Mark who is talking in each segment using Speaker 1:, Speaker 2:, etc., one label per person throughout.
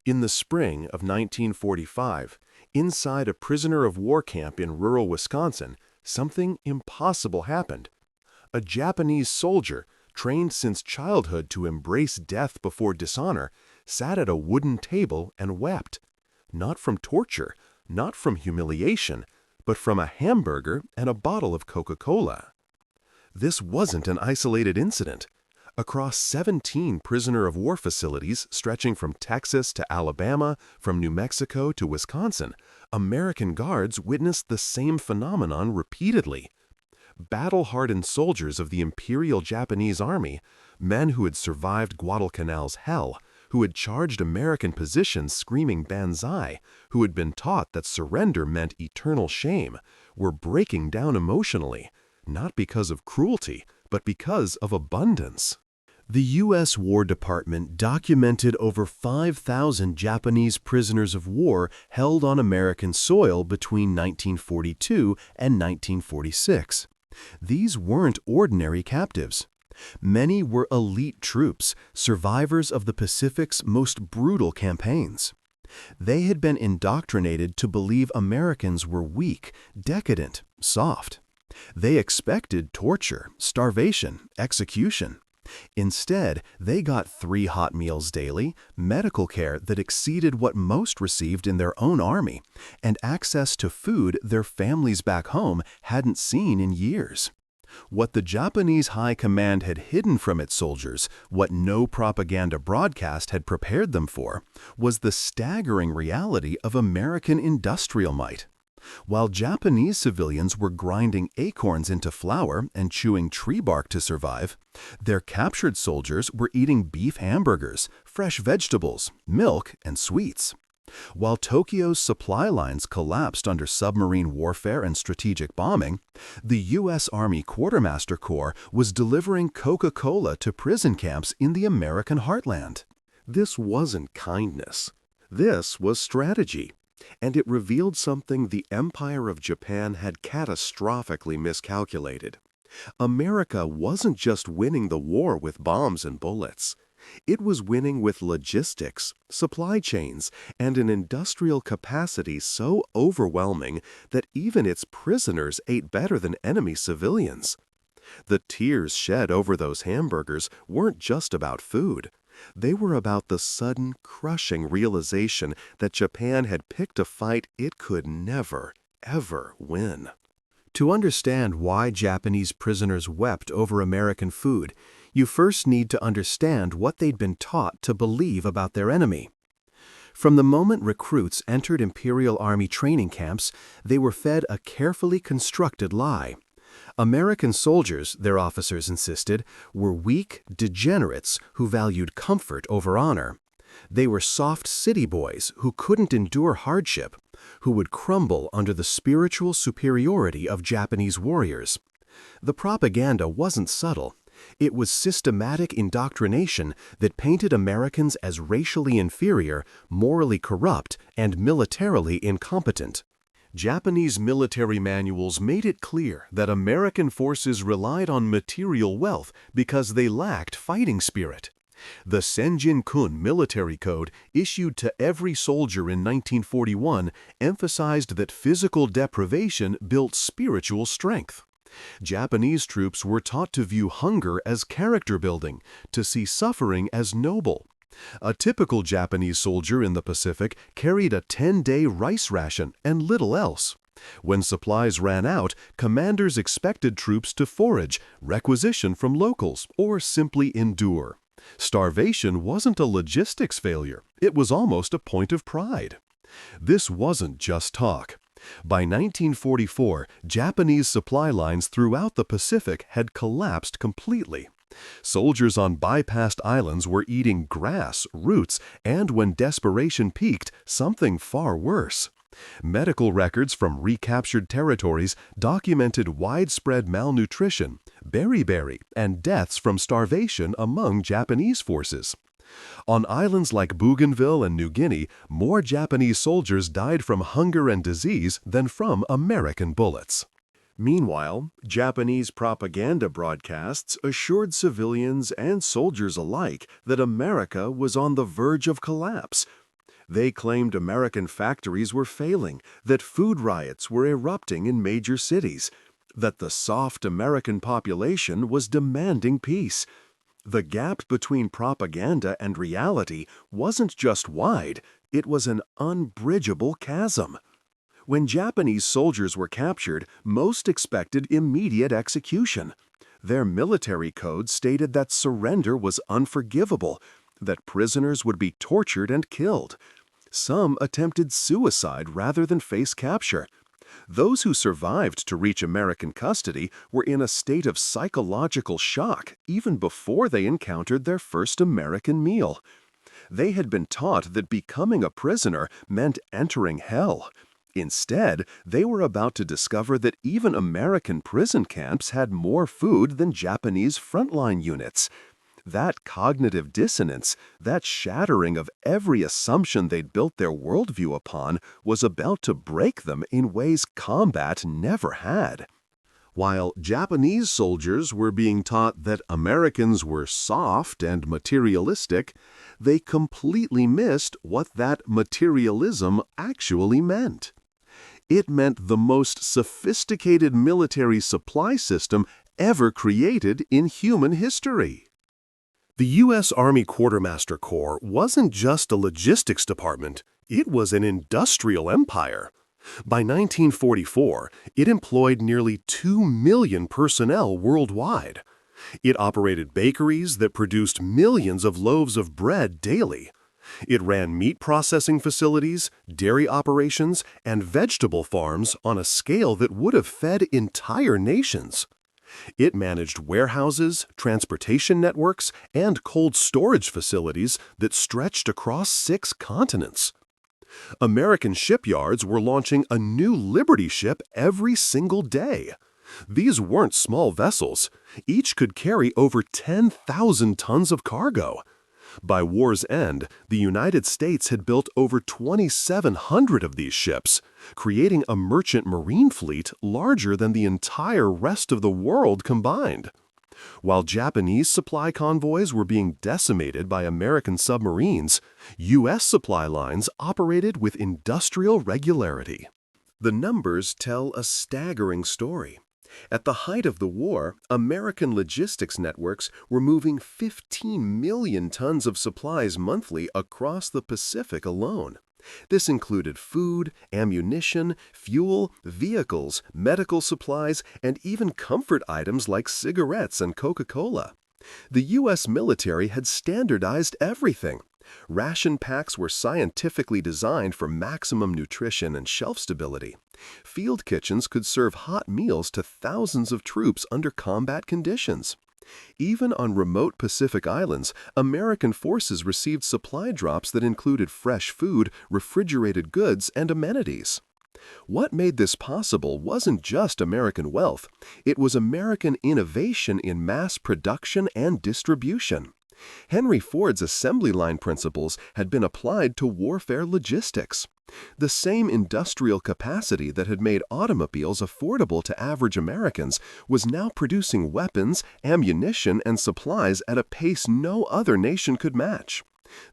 Speaker 1: In the spring of 1945, inside a prisoner of war camp in rural Wisconsin, something impossible happened. A Japanese soldier, trained since childhood to embrace death before dishonor, sat at a wooden table and wept. Not from torture, not from humiliation, but from a hamburger and a bottle of Coca-Cola. This wasn't an isolated incident. Across 17 prisoner of war facilities stretching from Texas to Alabama, from New Mexico to Wisconsin, American guards witnessed the same phenomenon repeatedly. Battle-hardened soldiers of the Imperial Japanese Army, men who had survived Guadalcanal's hell, who had charged American positions screaming banzai, who had been taught that surrender meant eternal shame, were breaking down emotionally, not because of cruelty, but because of abundance. The U.S. War Department documented over 5,000 Japanese prisoners of war held on American soil between 1942 and 1946. These weren't ordinary captives. Many were elite troops, survivors of the Pacific's most brutal campaigns. They had been indoctrinated to believe Americans were weak, decadent, soft. They expected torture, starvation, execution. Instead, they got 3 hot meals daily, medical care that exceeded what most received in their own army, and access to food their families back home hadn't seen in years. What the Japanese High Command had hidden from its soldiers, what no propaganda broadcast had prepared them for, was the staggering reality of American industrial might. While Japanese civilians were grinding acorns into flour and chewing tree bark to survive, their captured soldiers were eating beef hamburgers, fresh vegetables, milk, and sweets. While Tokyo's supply lines collapsed under submarine warfare and strategic bombing, the U.S. Army Quartermaster Corps was delivering Coca-Cola to prison camps in the American heartland. This wasn't kindness. This was strategy. And it revealed something the Empire of Japan had catastrophically miscalculated. America wasn't just winning the war with bombs and bullets. It was winning with logistics, supply chains, and an industrial capacity so overwhelming that even its prisoners ate better than enemy civilians. The tears shed over those hamburgers weren't just about food. They were about the sudden, crushing realization that Japan had picked a fight it could never, ever win. To understand why Japanese prisoners wept over American food, you first need to understand what they'd been taught to believe about their enemy. From the moment recruits entered Imperial Army training camps, they were fed a carefully constructed lie. American soldiers, their officers insisted, were weak degenerates who valued comfort over honor. They were soft city boys who couldn't endure hardship, who would crumble under the spiritual superiority of Japanese warriors. The propaganda wasn't subtle. It was systematic indoctrination that painted Americans as racially inferior, morally corrupt, and militarily incompetent. Japanese military manuals made it clear that American forces relied on material wealth because they lacked fighting spirit. The Senjin-kun military code, issued to every soldier in 1941, emphasized that physical deprivation built spiritual strength. Japanese troops were taught to view hunger as character building, to see suffering as noble. A typical Japanese soldier in the Pacific carried a 10-day rice ration and little else. When supplies ran out, commanders expected troops to forage, requisition from locals, or simply endure. Starvation wasn't a logistics failure. It was almost a point of pride. This wasn't just talk. By 1944, Japanese supply lines throughout the Pacific had collapsed completely. Soldiers on bypassed islands were eating grass, roots, and when desperation peaked, something far worse. Medical records from recaptured territories documented widespread malnutrition, beriberi, and deaths from starvation among Japanese forces. On islands like Bougainville and New Guinea, more Japanese soldiers died from hunger and disease than from American bullets. Meanwhile, Japanese propaganda broadcasts assured civilians and soldiers alike that America was on the verge of collapse. They claimed American factories were failing, that food riots were erupting in major cities, that the soft American population was demanding peace. The gap between propaganda and reality wasn't just wide, it was an unbridgeable chasm. When Japanese soldiers were captured, most expected immediate execution. Their military code stated that surrender was unforgivable, that prisoners would be tortured and killed. Some attempted suicide rather than face capture. Those who survived to reach American custody were in a state of psychological shock even before they encountered their first American meal. They had been taught that becoming a prisoner meant entering hell. Instead, they were about to discover that even American prison camps had more food than Japanese frontline units. That cognitive dissonance, that shattering of every assumption they'd built their worldview upon, was about to break them in ways combat never had. While Japanese soldiers were being taught that Americans were soft and materialistic, they completely missed what that materialism actually meant. It meant the most sophisticated military supply system ever created in human history. The U.S. Army Quartermaster Corps wasn't just a logistics department, it was an industrial empire. By 1944, it employed nearly 2 million personnel worldwide. It operated bakeries that produced millions of loaves of bread daily. It ran meat processing facilities, dairy operations, and vegetable farms on a scale that would have fed entire nations. It managed warehouses, transportation networks, and cold storage facilities that stretched across 6 continents. American shipyards were launching a new Liberty ship every single day. These weren't small vessels. Each could carry over 10,000 tons of cargo. By war's end, the United States had built over 2,700 of these ships, creating a merchant marine fleet larger than the entire rest of the world combined. While Japanese supply convoys were being decimated by American submarines, U.S. supply lines operated with industrial regularity. The numbers tell a staggering story. At the height of the war, American logistics networks were moving 15 million tons of supplies monthly across the Pacific alone. This included food, ammunition, fuel, vehicles, medical supplies, and even comfort items like cigarettes and Coca-Cola. The U.S. military had standardized everything. Ration packs were scientifically designed for maximum nutrition and shelf stability. Field kitchens could serve hot meals to thousands of troops under combat conditions. Even on remote Pacific islands, American forces received supply drops that included fresh food, refrigerated goods, and amenities. What made this possible wasn't just American wealth, it was American innovation in mass production and distribution. Henry Ford's assembly line principles had been applied to warfare logistics. The same industrial capacity that had made automobiles affordable to average Americans was now producing weapons, ammunition, and supplies at a pace no other nation could match.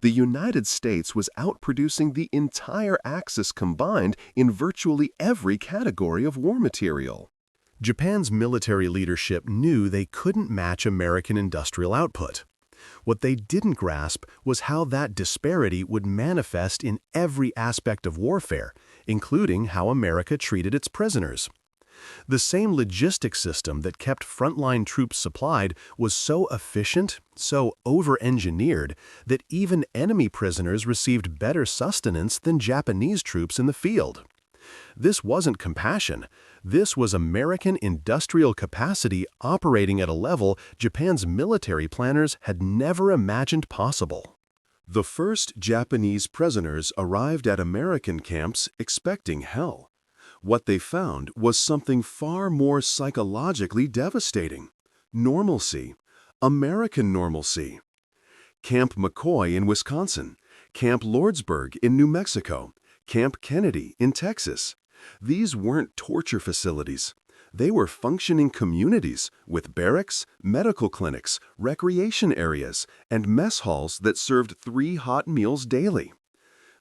Speaker 1: The United States was outproducing the entire Axis combined in virtually every category of war material. Japan's military leadership knew they couldn't match American industrial output. What they didn't grasp was how that disparity would manifest in every aspect of warfare, including how America treated its prisoners. The same logistics system that kept frontline troops supplied was so efficient, so over-engineered, that even enemy prisoners received better sustenance than Japanese troops in the field. This wasn't compassion. This was American industrial capacity operating at a level Japan's military planners had never imagined possible. The first Japanese prisoners arrived at American camps expecting hell. What they found was something far more psychologically devastating. Normalcy. American normalcy. Camp McCoy in Wisconsin, Camp Lordsburg in New Mexico, Camp Kennedy in Texas. These weren't torture facilities. They were functioning communities with barracks, medical clinics, recreation areas, and mess halls that served 3 hot meals daily.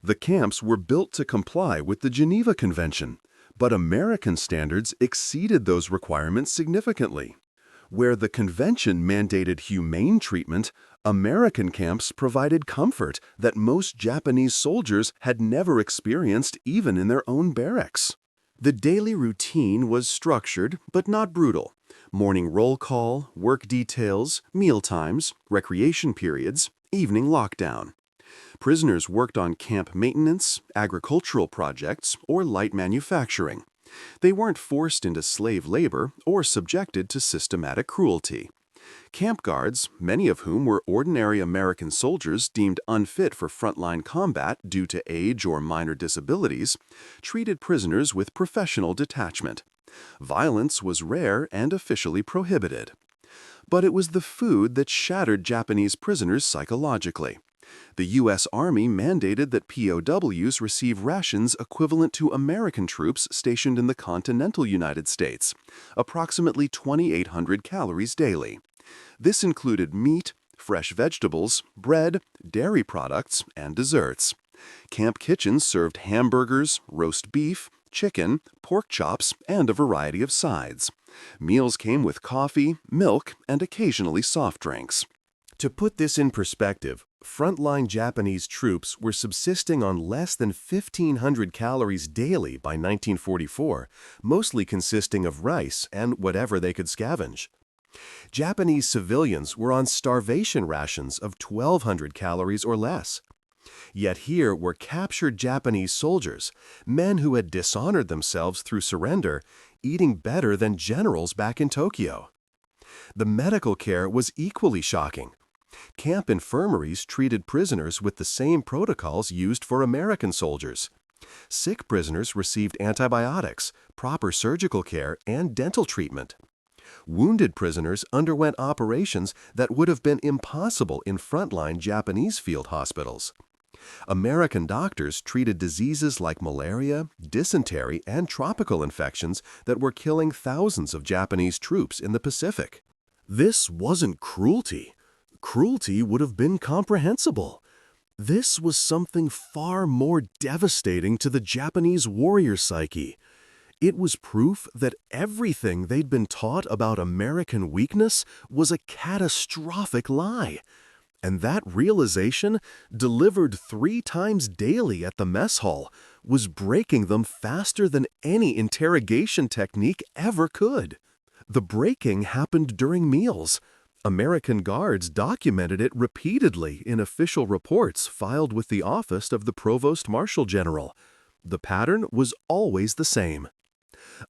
Speaker 1: The camps were built to comply with the Geneva Convention, but American standards exceeded those requirements significantly. Where the convention mandated humane treatment, American camps provided comfort that most Japanese soldiers had never experienced even in their own barracks. The daily routine was structured but not brutal. Morning roll call, work details, meal times, recreation periods, evening lockdown. Prisoners worked on camp maintenance, agricultural projects, or light manufacturing. They weren't forced into slave labor or subjected to systematic cruelty. Camp guards, many of whom were ordinary American soldiers deemed unfit for frontline combat due to age or minor disabilities, treated prisoners with professional detachment. Violence was rare and officially prohibited. But it was the food that shattered Japanese prisoners psychologically. The U.S. Army mandated that POWs receive rations equivalent to American troops stationed in the continental United States, approximately 2,800 calories daily. This included meat, fresh vegetables, bread, dairy products, and desserts. Camp kitchens served hamburgers, roast beef, chicken, pork chops, and a variety of sides. Meals came with coffee, milk, and occasionally soft drinks. To put this in perspective, frontline Japanese troops were subsisting on less than 1,500 calories daily by 1944, mostly consisting of rice and whatever they could scavenge. Japanese civilians were on starvation rations of 1,200 calories or less. Yet here were captured Japanese soldiers, men who had dishonored themselves through surrender, eating better than generals back in Tokyo. The medical care was equally shocking. Camp infirmaries treated prisoners with the same protocols used for American soldiers. Sick prisoners received antibiotics, proper surgical care, and dental treatment. Wounded prisoners underwent operations that would have been impossible in frontline Japanese field hospitals. American doctors treated diseases like malaria, dysentery, and tropical infections that were killing thousands of Japanese troops in the Pacific. This wasn't cruelty. Cruelty would have been comprehensible. This was something far more devastating to the Japanese warrior psyche. It was proof that everything they'd been taught about American weakness was a catastrophic lie. And that realization, delivered 3 times daily at the mess hall, was breaking them faster than any interrogation technique ever could. The breaking happened during meals. American guards documented it repeatedly in official reports filed with the office of the Provost Marshal General. The pattern was always the same.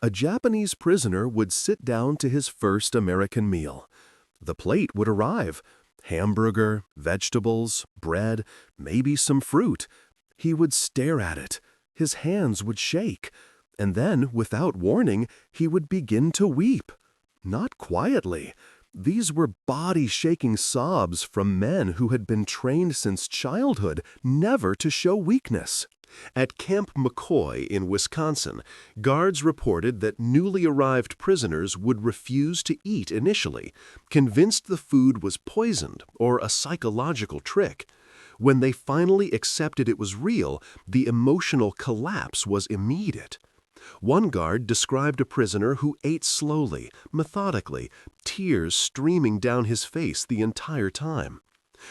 Speaker 1: A Japanese prisoner would sit down to his first American meal. The plate would arrive. Hamburger, vegetables, bread, maybe some fruit. He would stare at it. His hands would shake. And then, without warning, he would begin to weep. Not quietly. These were body-shaking sobs from men who had been trained since childhood never to show weakness. At Camp McCoy in Wisconsin, guards reported that newly arrived prisoners would refuse to eat initially, convinced the food was poisoned or a psychological trick. When they finally accepted it was real, the emotional collapse was immediate. One guard described a prisoner who ate slowly, methodically, tears streaming down his face the entire time.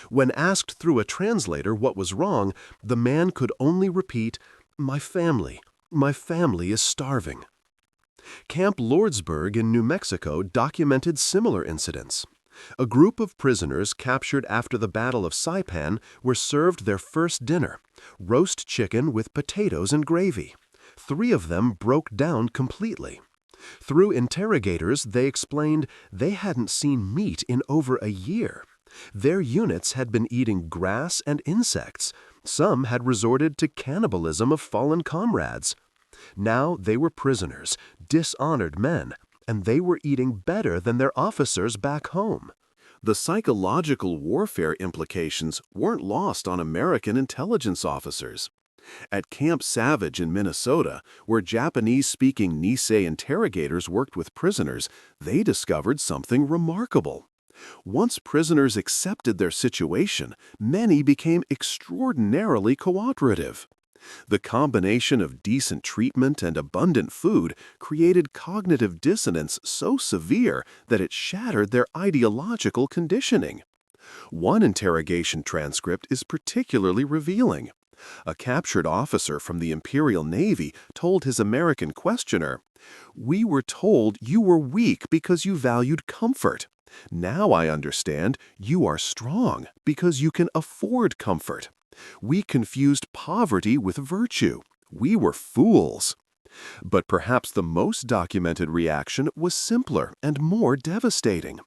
Speaker 1: When asked through a translator what was wrong, the man could only repeat, my family is starving." Camp Lordsburg in New Mexico documented similar incidents. A group of prisoners captured after the Battle of Saipan were served their first dinner, roast chicken with potatoes and gravy. 3 of them broke down completely. Through interrogators, they explained they hadn't seen meat in over a year. Their units had been eating grass and insects. Some had resorted to cannibalism of fallen comrades. Now they were prisoners, dishonored men, and they were eating better than their officers back home. The psychological warfare implications weren't lost on American intelligence officers. At Camp Savage in Minnesota, where Japanese-speaking Nisei interrogators worked with prisoners, they discovered something remarkable. Once prisoners accepted their situation, many became extraordinarily cooperative. The combination of decent treatment and abundant food created cognitive dissonance so severe that it shattered their ideological conditioning. One interrogation transcript is particularly revealing. A captured officer from the Imperial Navy told his American questioner, "We were told you were weak because you valued comfort. Now I understand you are strong because you can afford comfort. We confused poverty with virtue. We were fools." But perhaps the most documented reaction was simpler and more devastating.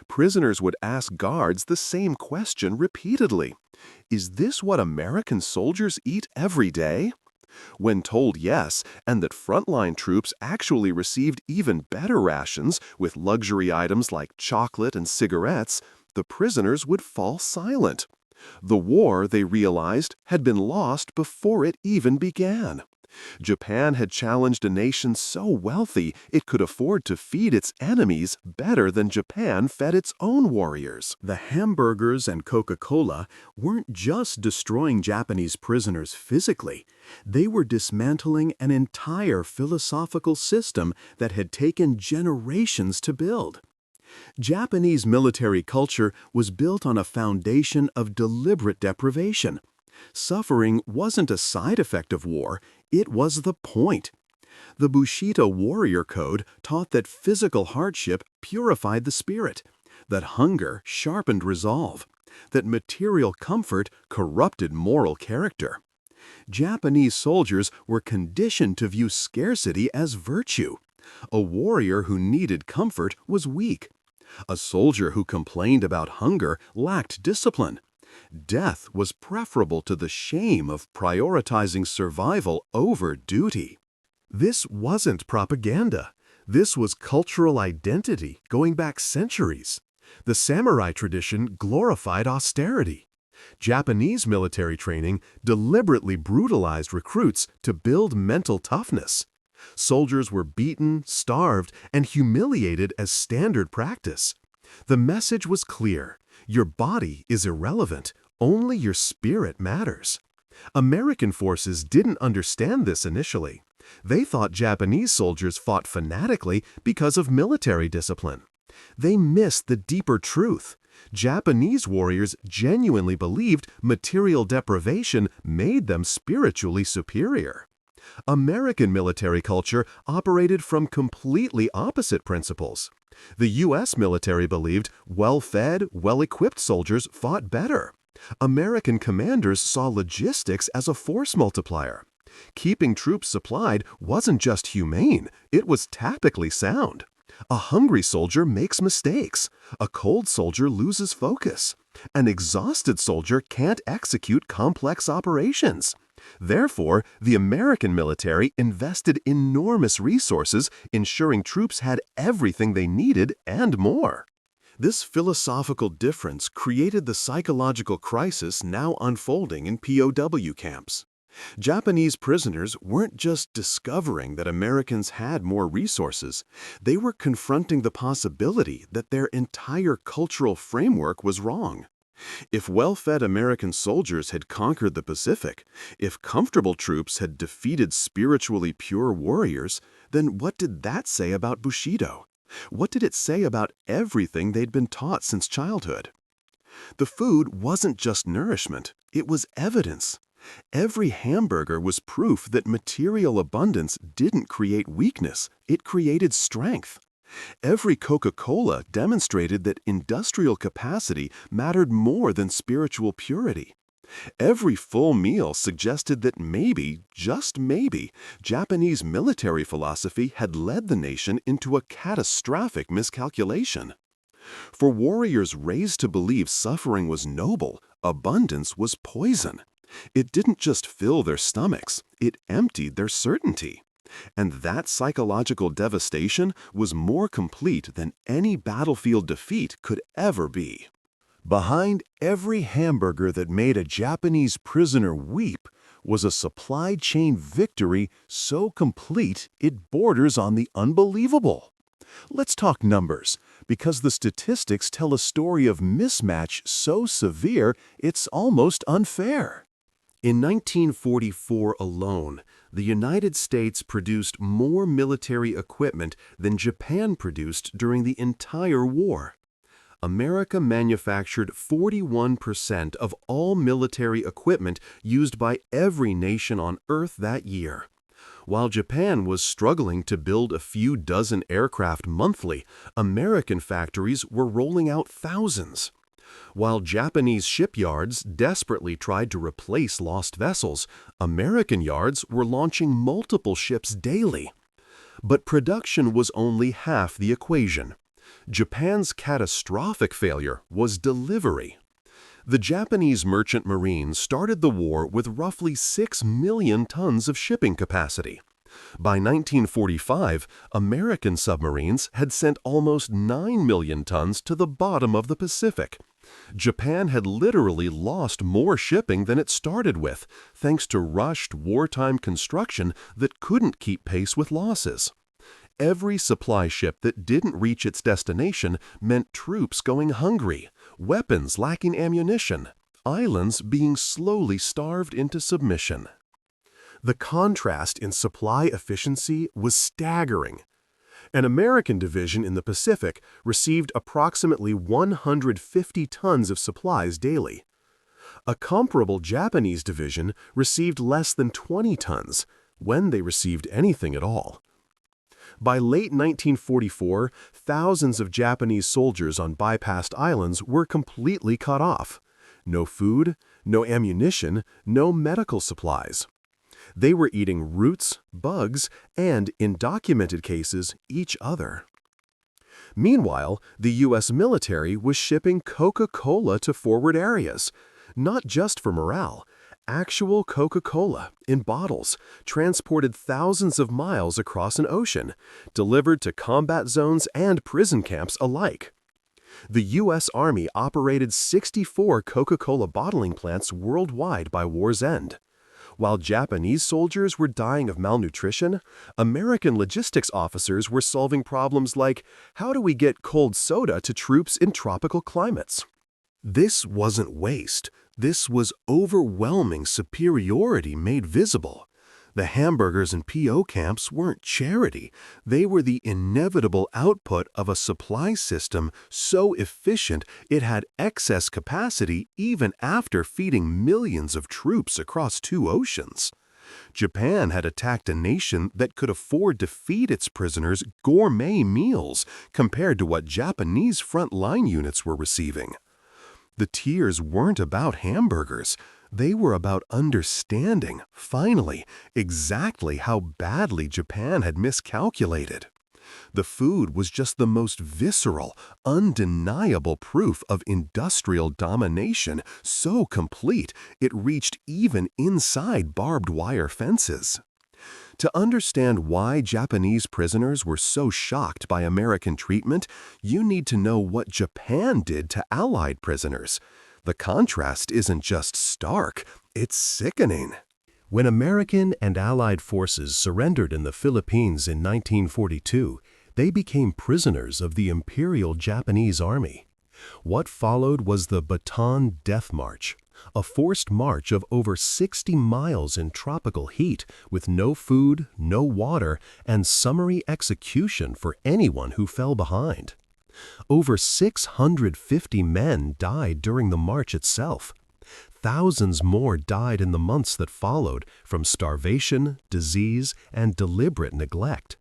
Speaker 1: Prisoners would ask guards the same question repeatedly. "Is this what American soldiers eat every day?" When told yes, and that frontline troops actually received even better rations with luxury items like chocolate and cigarettes, the prisoners would fall silent. The war, they realized, had been lost before it even began. Japan had challenged a nation so wealthy it could afford to feed its enemies better than Japan fed its own warriors. The hamburgers and Coca-Cola weren't just destroying Japanese prisoners physically. They were dismantling an entire philosophical system that had taken generations to build. Japanese military culture was built on a foundation of deliberate deprivation. Suffering wasn't a side effect of war, it was the point. The Bushido warrior code taught that physical hardship purified the spirit, that hunger sharpened resolve, that material comfort corrupted moral character. Japanese soldiers were conditioned to view scarcity as virtue. A warrior who needed comfort was weak. A soldier who complained about hunger lacked discipline. Death was preferable to the shame of prioritizing survival over duty. This wasn't propaganda. This was cultural identity going back centuries. The samurai tradition glorified austerity. Japanese military training deliberately brutalized recruits to build mental toughness. Soldiers were beaten, starved, and humiliated as standard practice. The message was clear. Your body is irrelevant. Only your spirit matters. American forces didn't understand this initially. They thought Japanese soldiers fought fanatically because of military discipline. They missed the deeper truth. Japanese warriors genuinely believed material deprivation made them spiritually superior. American military culture operated from completely opposite principles. The U.S. military believed well-fed, well-equipped soldiers fought better. American commanders saw logistics as a force multiplier. Keeping troops supplied wasn't just humane, it was tactically sound. A hungry soldier makes mistakes. A cold soldier loses focus. An exhausted soldier can't execute complex operations. Therefore, the American military invested enormous resources ensuring troops had everything they needed and more. This philosophical difference created the psychological crisis now unfolding in POW camps. Japanese prisoners weren't just discovering that Americans had more resources, they were confronting the possibility that their entire cultural framework was wrong. If well-fed American soldiers had conquered the Pacific, if comfortable troops had defeated spiritually pure warriors, then what did that say about Bushido? What did it say about everything they'd been taught since childhood? The food wasn't just nourishment, it was evidence. Every hamburger was proof that material abundance didn't create weakness, it created strength. Every Coca-Cola demonstrated that industrial capacity mattered more than spiritual purity. Every full meal suggested that maybe, just maybe, Japanese military philosophy had led the nation into a catastrophic miscalculation. For warriors raised to believe suffering was noble, abundance was poison. It didn't just fill their stomachs, it emptied their certainty. And that psychological devastation was more complete than any battlefield defeat could ever be. Behind every hamburger that made a Japanese prisoner weep was a supply chain victory so complete it borders on the unbelievable. Let's talk numbers. because the statistics tell a story of mismatch so severe it's almost unfair. In 1944 alone, the United States produced more military equipment than Japan produced during the entire war. America manufactured 41% of all military equipment used by every nation on Earth that year. While Japan was struggling to build a few dozen aircraft monthly, American factories were rolling out thousands. While Japanese shipyards desperately tried to replace lost vessels, American yards were launching multiple ships daily. But production was only half the equation. Japan's catastrophic failure was delivery. The Japanese merchant marine started the war with roughly 6 million tons of shipping capacity. By 1945, American submarines had sent almost 9 million tons to the bottom of the Pacific. Japan had literally lost more shipping than it started with, thanks to rushed wartime construction that couldn't keep pace with losses. Every supply ship that didn't reach its destination meant troops going hungry, weapons lacking ammunition, islands being slowly starved into submission. The contrast in supply efficiency was staggering. An American division in the Pacific received approximately 150 tons of supplies daily. A comparable Japanese division received less than 20 tons, when they received anything at all. By late 1944, thousands of Japanese soldiers on bypassed islands were completely cut off. No food, no ammunition, no medical supplies. They were eating roots, bugs, and, in documented cases, each other. Meanwhile, the U.S. military was shipping Coca-Cola to forward areas, not just for morale. Actual Coca-Cola, in bottles, transported thousands of miles across an ocean, delivered to combat zones and prison camps alike. The U.S. Army operated 64 Coca-Cola bottling plants worldwide by war's end. While Japanese soldiers were dying of malnutrition, American logistics officers were solving problems like, how do we get cold soda to troops in tropical climates? This wasn't waste. This was overwhelming superiority made visible. The hamburgers and PO camps weren't charity. They were the inevitable output of a supply system so efficient it had excess capacity even after feeding millions of troops across 2 oceans. Japan had attacked a nation that could afford to feed its prisoners gourmet meals compared to what Japanese front-line units were receiving. The tears weren't about hamburgers. They were about understanding, finally, exactly how badly Japan had miscalculated. The food was just the most visceral, undeniable proof of industrial domination, so complete it reached even inside barbed wire fences. To understand why Japanese prisoners were so shocked by American treatment, you need to know what Japan did to Allied prisoners. The contrast isn't just stark, it's sickening. When American and Allied forces surrendered in the Philippines in 1942, they became prisoners of the Imperial Japanese Army. What followed was the Bataan Death March, a forced march of over 60 miles in tropical heat with no food, no water, and summary execution for anyone who fell behind. Over 650 men died during the march itself. Thousands more died in the months that followed from starvation, disease, and deliberate neglect.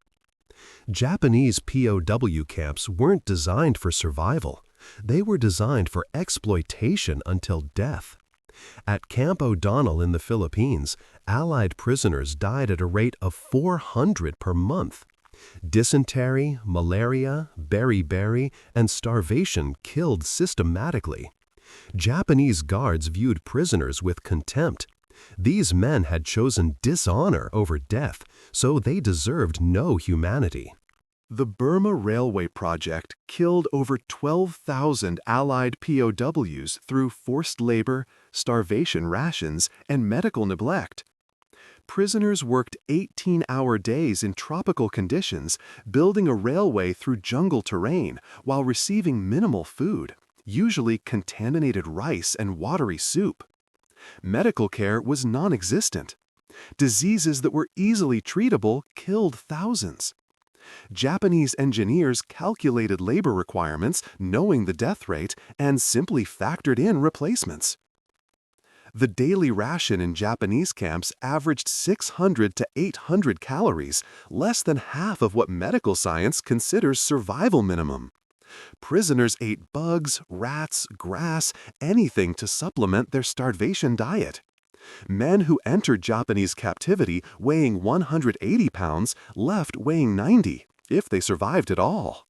Speaker 1: Japanese POW camps weren't designed for survival. They were designed for exploitation until death. At Camp O'Donnell in the Philippines, Allied prisoners died at a rate of 400 per month. Dysentery, malaria, beriberi, and starvation killed systematically. Japanese guards viewed prisoners with contempt. These men had chosen dishonor over death, so they deserved no humanity. The Burma Railway Project killed over 12,000 Allied POWs through forced labor, starvation rations, and medical neglect. Prisoners worked 18-hour days in tropical conditions, building a railway through jungle terrain while receiving minimal food, usually contaminated rice and watery soup. Medical care was non-existent. Diseases that were easily treatable killed thousands. Japanese engineers calculated labor requirements, knowing the death rate, and simply factored in replacements. The daily ration in Japanese camps averaged 600 to 800 calories, less than half of what medical science considers survival minimum. Prisoners ate bugs, rats, grass, anything to supplement their starvation diet. Men who entered Japanese captivity weighing 180 pounds left weighing 90, if they survived at all.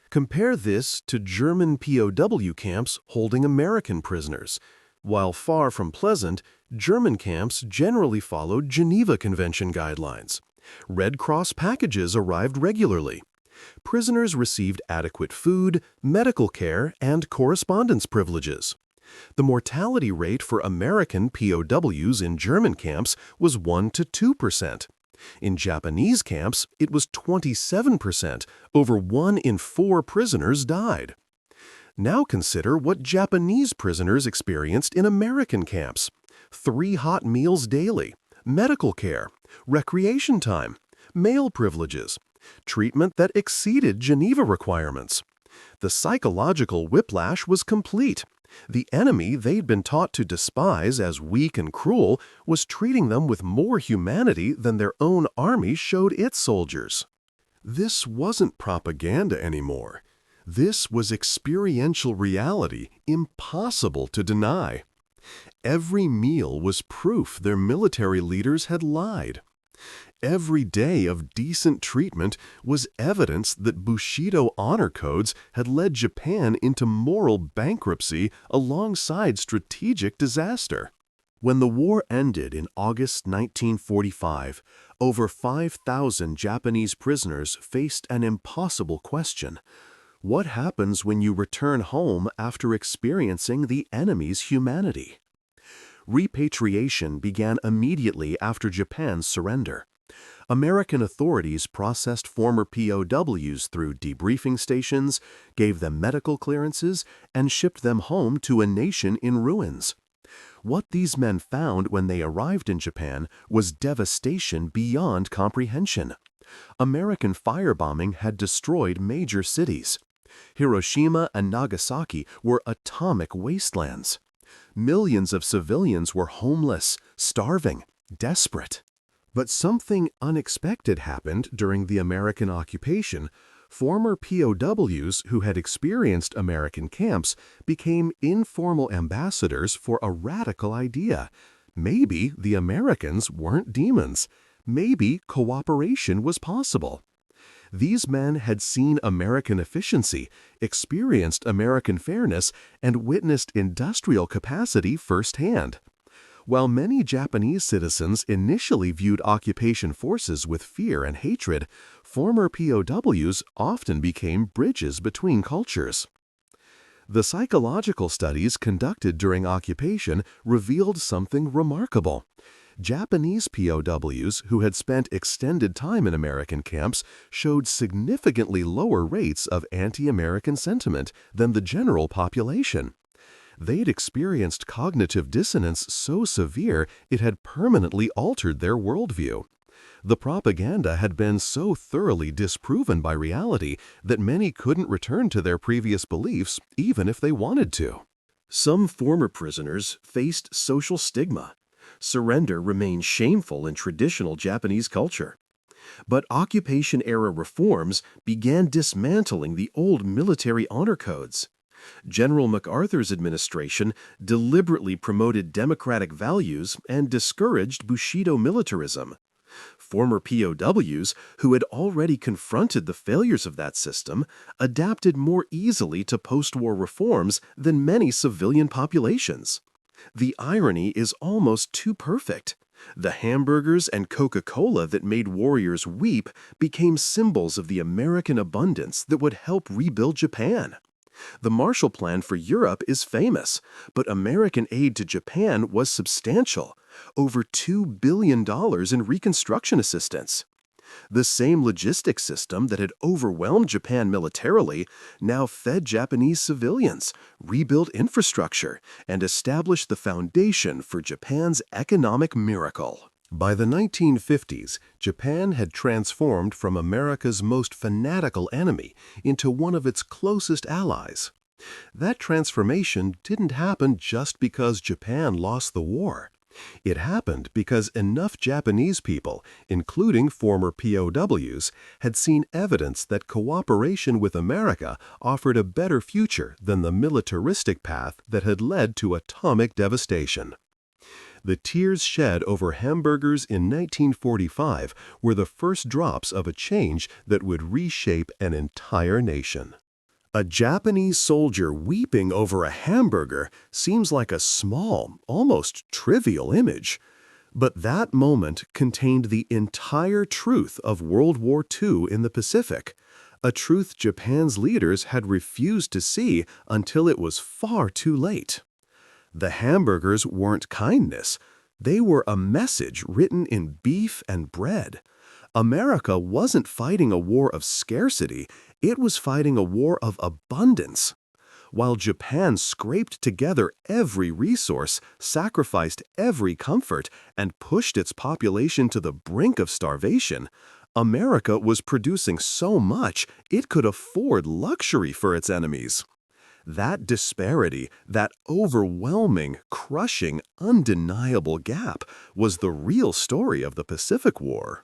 Speaker 1: Compare this to German POW camps holding American prisoners. While far from pleasant, German camps generally followed Geneva Convention guidelines. Red Cross packages arrived regularly. Prisoners received adequate food, medical care, and correspondence privileges. The mortality rate for American POWs in German camps was 1 to 2%. In Japanese camps, it was 27%. Over 1 in 4 prisoners died. Now consider what Japanese prisoners experienced in American camps. 3 hot meals daily, medical care, recreation time, male privileges, treatment that exceeded Geneva requirements. The psychological whiplash was complete. The enemy they'd been taught to despise as weak and cruel was treating them with more humanity than their own army showed its soldiers. This wasn't propaganda anymore. This was experiential reality, impossible to deny. Every meal was proof their military leaders had lied. Every day of decent treatment was evidence that Bushido honor codes had led Japan into moral bankruptcy alongside strategic disaster. When the war ended in August 1945, over 5,000 Japanese prisoners faced an impossible question. What happens when you return home after experiencing the enemy's humanity? Repatriation began immediately after Japan's surrender. American authorities processed former POWs through debriefing stations, gave them medical clearances, and shipped them home to a nation in ruins. What these men found when they arrived in Japan was devastation beyond comprehension. American firebombing had destroyed major cities. Hiroshima and Nagasaki were atomic wastelands. Millions of civilians were homeless, starving, desperate. But something unexpected happened during the American occupation. Former POWs who had experienced American camps became informal ambassadors for a radical idea. Maybe the Americans weren't demons. Maybe cooperation was possible. These men had seen American efficiency, experienced American fairness, and witnessed industrial capacity firsthand. While many Japanese citizens initially viewed occupation forces with fear and hatred, former POWs often became bridges between cultures. The psychological studies conducted during occupation revealed something remarkable. Japanese POWs who had spent extended time in American camps showed significantly lower rates of anti-American sentiment than the general population. They'd experienced cognitive dissonance so severe it had permanently altered their worldview. The propaganda had been so thoroughly disproven by reality that many couldn't return to their previous beliefs even if they wanted to. Some former prisoners faced social stigma. Surrender remained shameful in traditional Japanese culture. But occupation-era reforms began dismantling the old military honor codes. General MacArthur's administration deliberately promoted democratic values and discouraged Bushido militarism. Former POWs, who had already confronted the failures of that system, adapted more easily to post-war reforms than many civilian populations. The irony is almost too perfect. The hamburgers and Coca-Cola that made warriors weep became symbols of the American abundance that would help rebuild Japan. The Marshall Plan for Europe is famous, but American aid to Japan was substantial, over $2 billion in reconstruction assistance. The same logistics system that had overwhelmed Japan militarily now fed Japanese civilians, rebuilt infrastructure, and established the foundation for Japan's economic miracle. By the 1950s, Japan had transformed from America's most fanatical enemy into one of its closest allies. That transformation didn't happen just because Japan lost the war. It happened because enough Japanese people, including former POWs, had seen evidence that cooperation with America offered a better future than the militaristic path that had led to atomic devastation. The tears shed over hamburgers in 1945 were the first drops of a change that would reshape an entire nation. A Japanese soldier weeping over a hamburger seems like a small, almost trivial image. But that moment contained the entire truth of World War II in the Pacific, a truth Japan's leaders had refused to see until it was far too late. The hamburgers weren't kindness. They were a message written in beef and bread. America wasn't fighting a war of scarcity, it was fighting a war of abundance. While Japan scraped together every resource, sacrificed every comfort, and pushed its population to the brink of starvation, America was producing so much it could afford luxury for its enemies. That disparity, that overwhelming, crushing, undeniable gap was the real story of the Pacific War.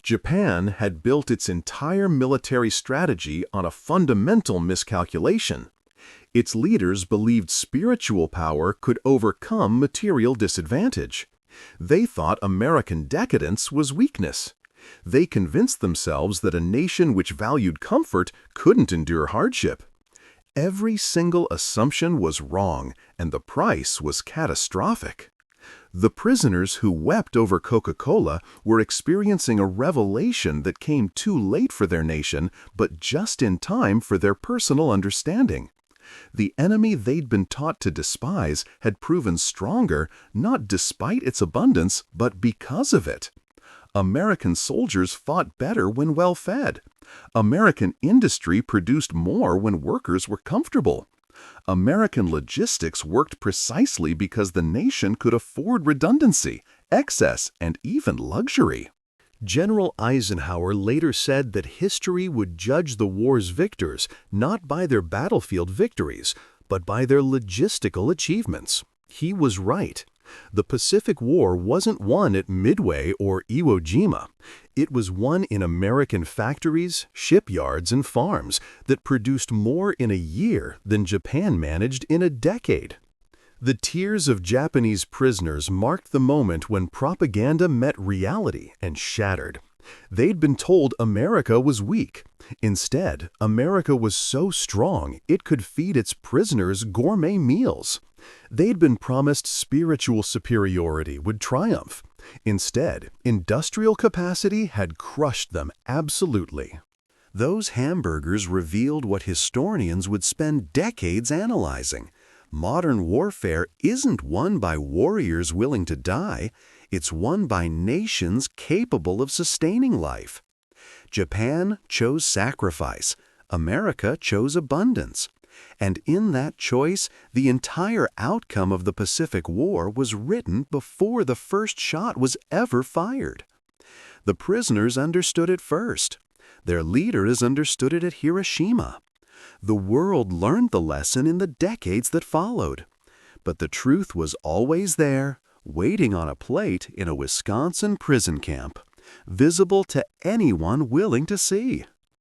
Speaker 1: Japan had built its entire military strategy on a fundamental miscalculation. Its leaders believed spiritual power could overcome material disadvantage. They thought American decadence was weakness. They convinced themselves that a nation which valued comfort couldn't endure hardship. Every single assumption was wrong, and the price was catastrophic. The prisoners who wept over Coca-Cola were experiencing a revelation that came too late for their nation, but just in time for their personal understanding. The enemy they'd been taught to despise had proven stronger, not despite its abundance, but because of it. American soldiers fought better when well-fed. American industry produced more when workers were comfortable. American logistics worked precisely because the nation could afford redundancy, excess, and even luxury. General Eisenhower later said that history would judge the war's victors not by their battlefield victories, but by their logistical achievements. He was right. The Pacific War wasn't won at Midway or Iwo Jima. It was won in American factories, shipyards, and farms that produced more in a year than Japan managed in a decade. The tears of Japanese prisoners marked the moment when propaganda met reality and shattered. They'd been told America was weak. Instead, America was so strong it could feed its prisoners gourmet meals. They'd been promised spiritual superiority would triumph. Instead, industrial capacity had crushed them absolutely. Those hamburgers revealed what historians would spend decades analyzing. Modern warfare isn't won by warriors willing to die, it's won by nations capable of sustaining life. Japan chose sacrifice, America chose abundance. And in that choice, the entire outcome of the Pacific War was written before the first shot was ever fired. The prisoners understood it first. Their leaders understood it at Hiroshima. The world learned the lesson in the decades that followed. But the truth was always there, waiting on a plate in a Wisconsin prison camp, visible to anyone willing to see.